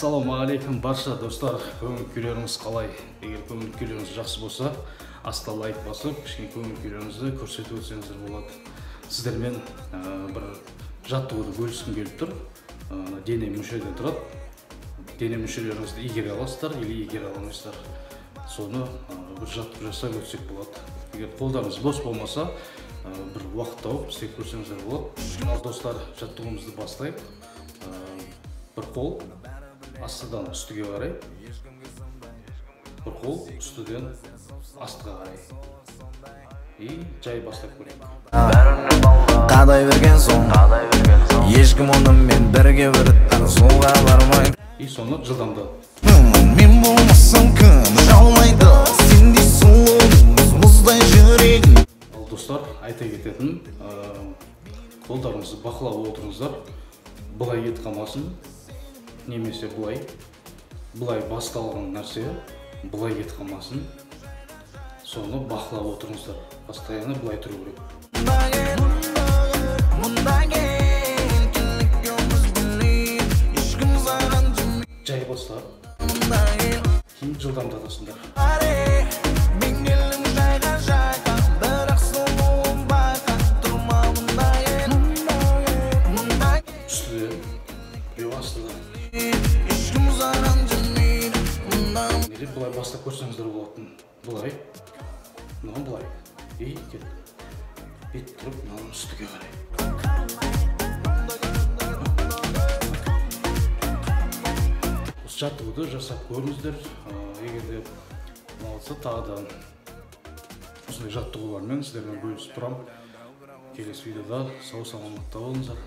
Ассаламу алейкум барша достар, көңіл күйлеріңіз қалай? Егер көңіл күйлеріңіз жақсы болса, аста лайк басып, кішкене көңіл күйлеріңізді көрсетіп өтсеңіздер болады. Сіздермен бір жаттығуды бөліскім келіп тұр. Дене мүшеден тұрады. Дене мүшелеріңізді игере аласыздар или игере аламайсыздар. Соны бір жаттығу жасап өтсек болады. Егер қолдарыңыз бос болмаса, бір уақыт тауып істеп көрсеңіздер болады. Достар, жаттығуымызды бастайық. Bir qol астыдан үстіге қарай, bir qol үстіден астыға қарай. И жай бастап көрейік. Қадай берген соң, ешкім онымен бірге біріттен солға бармай. И соны жылдамды. Мен болмасам күн жаумайды, сендей сұлуыңыз мұздай жүрегім. Ал достар, айта кететін, қолдарыңызды бақылап отырыңыздар. Бұлай ет қалмасын. Немесе бұлай басталған нәрсе бұлай ет қалмасын. Соны бақылап отырыңыздар. Постоянно бұлай тұру керек. Жай бастап, кейін жылдамдатасыңдар. Бұлай бастап көрсеңіздер болатын. Бұлай, мынау бұлай. И кет. Бет тұрып, мынау үстіге қарай. Осы жаттығуды жасап көріңіздер. Егер де ұнатса тағыдан осындай жаттығулармен сіздермен бөлісіп тұрамын. Келесі видеода сау саламатта болыңыздар.